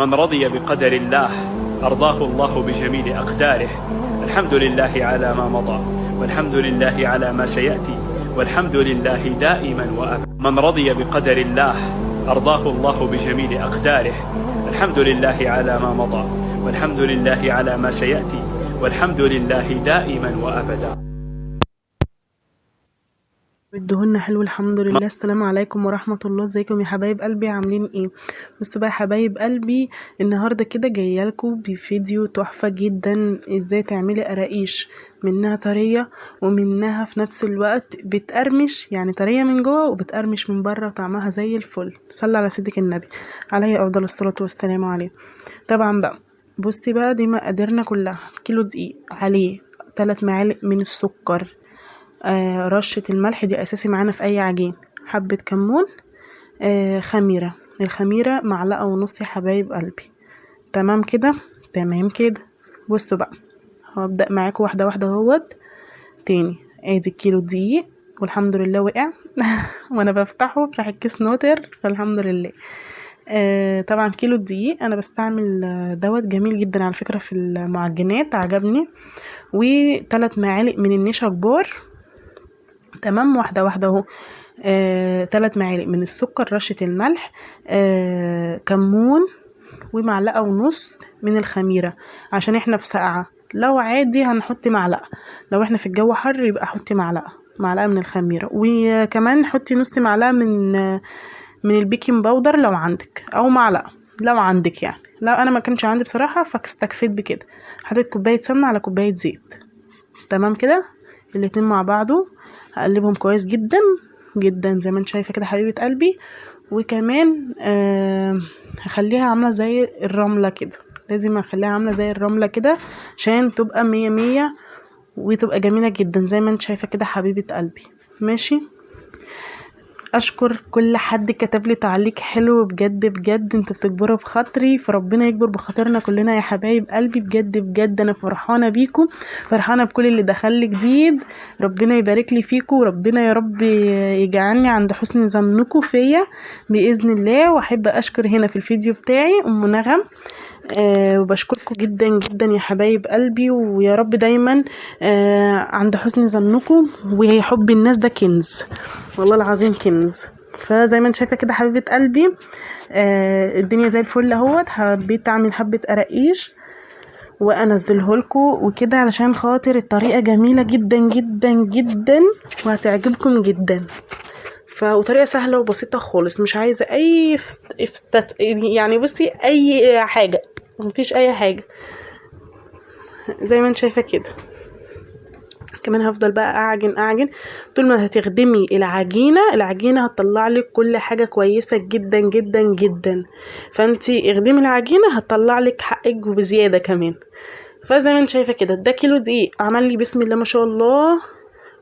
من رضي بقدر الله أرضاه الله بجميل أقداره. الحمد لله على ما مضى، والحمد لله على ما سيأتي، والحمد لله دائما وأبدا. من رضي بقدر الله أرضاه الله بجميل أقداره. الحمد لله على ما مضى، والحمد لله على ما سيأتي، والحمد لله دائما وأبدا. بدهن حلو الحمد لله. السلام عليكم ورحمة الله. ازيكم يا حبايب قلبي، عاملين ايه؟ بصوا بقى يا حبايب قلبي، النهارده كده جايه لكم بفيديو تحفه جدا، ازاي تعملي قراقيش منها طريه ومنها في نفس الوقت بتقرمش، يعني طريه من جوه وبتقرمش من بره وطعمها زي الفل. صلى على سيدك النبي عليه افضل الصلاه والسلام عليه. طبعا بقى بصي بقى، دي مقاديرنا كلها: كيلو دقيق، عليه 3 معالق من السكر، رشة الملح دي أساسي معانا في أي عجين، حبة كمون، خميرة، الخميرة 1.5 معلقة يا حبايب قلبي. تمام كده، تمام كده. بصوا بقى، هبدأ معاكم واحدة واحدة اهوت. تاني، ادي كيلو دقيق والحمد لله وقع وانا بفتحه راح الكيس نوتر، فالحمد لله. طبعا كيلو دقيق انا بستعمل دوت جميل جدا على فكرة في المعجنات، عجبني. و3 معالق من النشا كبار. تمام، واحدة واحدة اهو. 3 معالق من السكر، رشة الملح، كمون، و1.5 معلقة من الخميرة عشان احنا في ساقعة. لو عادي هنحط معلقة، لو احنا في الجو حر يبقى حطي معلقة من الخميرة. وكمان حطي نص معلقة من البيكنج باودر لو عندك، او معلقة لو عندك يعني. لو انا ما كانش عندي بصراحة فاستكفيت بكده، حطيت كوباية سمنة على كوباية زيت. تمام كده، الاتنين مع بعضه هقلبهم كويس جدا جدا زي ما انت شايفه كده حبيبه قلبي. وكمان هخليها عامله زي الرمله كده، لازم اخليها عامله زي الرمله كده عشان تبقى 100 وتبقى جميله جدا زي ما انت شايفه كده حبيبه قلبي. ماشي، اشكر كل حد كتب لي تعليق حلو، بجد بجد انتوا بتكبروا بخاطري، فربنا يكبر بخاطرنا كلنا يا حبايب قلبي. بجد بجد انا فرحانه بيكم، فرحانه بكل اللي دخل لي جديد. ربنا يبارك لي فيكم، وربنا يا رب يجعلني عند حسن ظنكم فيا باذن الله. واحب اشكر هنا في الفيديو بتاعي ام نغم، وبشكركم جدا جدا يا حبايب قلبي، ويا رب دايما عند حسن ظنكم. وحب الناس ده كنز، والله العظيم كنز. فزي ما انت شايفه كده حبيبه قلبي، الدنيا زي الفل اهوت. حبيت اعمل حبه قراقيش وانزله لكم وكده علشان خاطر الطريقه جميله جدا جدا جدا وهتعجبكم جدا. وطريقه سهله وبسيطه خالص، مش عايزه اي يعني بصي اي حاجه، مفيش اي حاجه زي ما انت شايفه كده. كمان هفضل بقى اعجن طول ما هتخدمي العجينه هتطلع لك كل حاجه كويسه جدا جدا جدا. فانتي اخدمي العجينه هتطلع لك حقك وبزياده كمان. فزي ما انت شايفه كده، ده كيلو دقيق عمل لي بسم الله ما شاء الله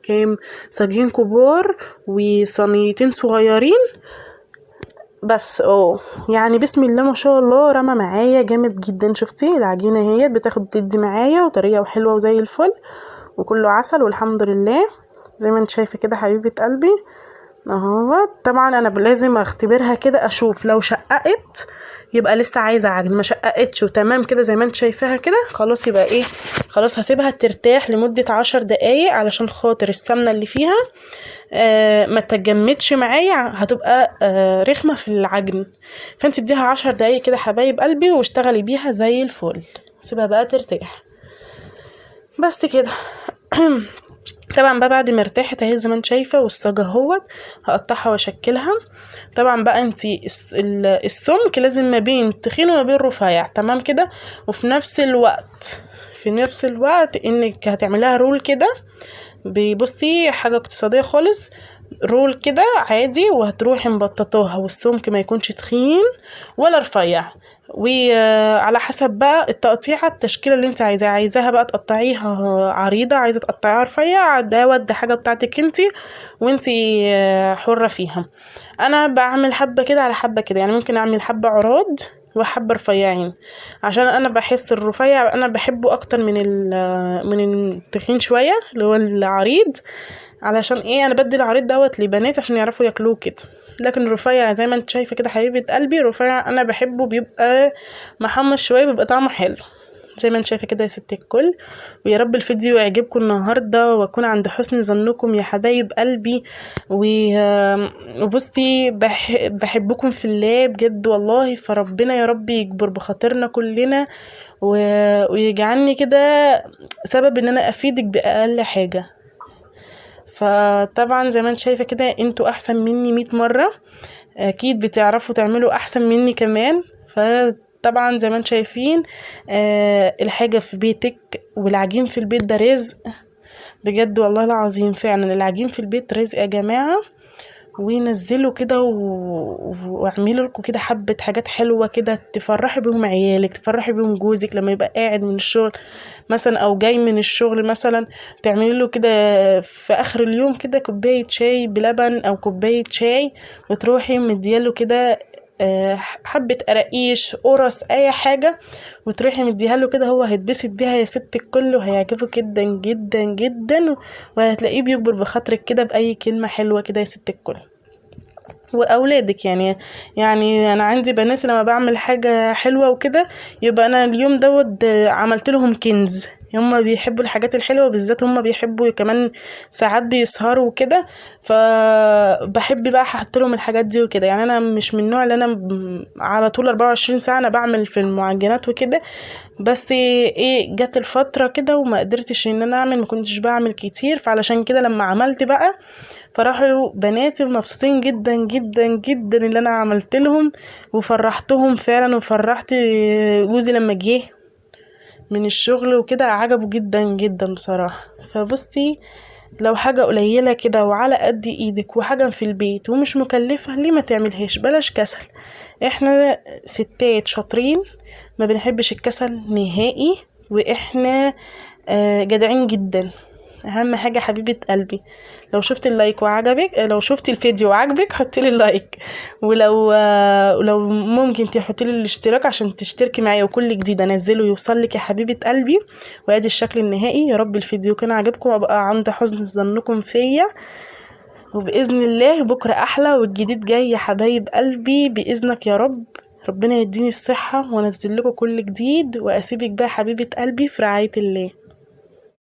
كام صاجين كبار وصينيتين صغيرين بس. يعني بسم الله ما شاء الله رمى معايا جامد جدا. شفتي العجينه اهي بتاخد تدي معايا وطريه وحلوه وزي الفل وكله عسل والحمد لله. زي ما انت شايفه كده حبيبه قلبي اهو. طبعا انا لازم اختبرها كده اشوف، لو شققت يبقى لسه عايزه عجن، ما شققتش وتمام كده زي ما انت شايفاها كده خلاص يبقى ايه، خلاص هسيبها ترتاح لمده 10 دقايق علشان خاطر السمنه اللي فيها ما تجمدش معايا، هتبقى رخمه في العجن. فانت اديها 10 دقايق كده حبايب قلبي واشتغلي بيها زي الفل، سيبها بقى ترتاح بس كده. طبعا بقى بعد ما ارتاحت اهي زي ما انت شايفه والصاجه اهوت هقطعها واشكلها. طبعا بقى انتي السمك لازم ما بين تخين وما بين رفيع، تمام كده. وفي نفس الوقت انك هتعملها رول كده، بصي حاجه اقتصاديه خالص، رول كده عادي، وهتروحي مبططاها والسمك ما يكونش تخين ولا رفيع. وعلى حسب بقى التقطيعه التشكيله اللي انت عايزاها بقى تقطعيها عريضه، عايزه تقطعيها رفيع، ده حاجه بتاعتك انت حره فيها. انا بعمل حبه كده على حبه كده، يعني ممكن اعمل حبه عراض وحبه رفيعين عشان انا بحس الرفيع انا بحبه اكتر من التخين شويه اللي هو العريض. علشان ايه انا بدي العريض دوت لبنات عشان يعرفوا ياكلوه كده. لكن الرفيع زي ما انت شايفه كده حبيبه قلبي، رفيع انا بحبه بيبقى محمص شويه، بيبقى طعمه حلو زي ما انت شايفه كده يا ست الكل. ويا رب الفيديو يعجبكم النهارده واكون عند حسن ظنكم يا حبايب قلبي. وبصي بحبكم في الله بجد والله، فربنا يا رب يكبر بخاطرنا كلنا ويجعلني كده سبب ان انا افيدك باقل حاجه. فطبعا زي ما انت شايفه كده انتوا احسن مني 100 مره، اكيد بتعرفوا تعملوا احسن مني كمان. فطبعا زي ما انتم شايفين الحاجه في بيتك والعجين في البيت ده رزق بجد والله العظيم، فعلا العجين في البيت رزق يا جماعه. ونزلوا كده واعملوا لكم كده حبه حاجات حلوه كده تفرحي بيهم عيالك، تفرحي بيهم جوزك لما يبقى قاعد من الشغل مثلا او جاي من الشغل مثلا، تعملي له كده في اخر اليوم كده كوبايه شاي بلبن او كوبايه شاي، وتروحي مدياله كده حبه قراقيش قرص اي حاجه، وتروحي مديها له كده، هو هيتبسط بيها يا ست الكل وهيعجبه جدا جدا جدا، وهتلاقيه بيكبر بخاطرك كده باي كلمه حلوه كده يا ست الكل. واولادك يعني انا عندي بنات لما بعمل حاجه حلوه وكده يبقى انا اليوم دوت عملت لهم كنز. هم بيحبوا الحاجات الحلوه بالذات، هم بيحبوا كمان ساعات بيسهروا وكده، فبحب بقى احط لهم الحاجات دي وكده. يعني انا مش من النوع اللي انا على طول 24 ساعه انا بعمل في المعجنات وكده، بس ايه جت الفتره كده وما قدرتش ان انا اعمل، ما كنتش بعمل كتير، فعلشان كده لما عملت بقى فراحوا بناتي مبسوطين جدا جدا جدا اللي انا عملت لهم، وفرحتهم فعلا، وفرحت جوزي لما جه من الشغل وكده عجبه جدا جدا بصراحة. فبصي لو حاجة قليلة كده وعلى قد ايدك وحاجة في البيت ومش مكلفة ليه ما تعملهاش؟ بلاش كسل، احنا ستات شاطرين ما بنحبش الكسل نهائي، واحنا جدعين جدا. اهم حاجه حبيبه قلبي لو شفت اللايك وعجبك، لو شفت الفيديو وعجبك حطي لي اللايك، ولو ممكن تحطي لي الاشتراك عشان تشتركي معايا وكل جديد انزله يوصل لك يا حبيبه قلبي. وادي الشكل النهائي. يا رب الفيديو كان عجبكم وابقى عند حسن ظنكم فيا، وباذن الله بكره احلى والجديد جاي يا حبايب قلبي باذنك يا رب. ربنا يديني الصحه وانزل لكم كل جديد، واسيبك بقى حبيبه قلبي في رعايه الله.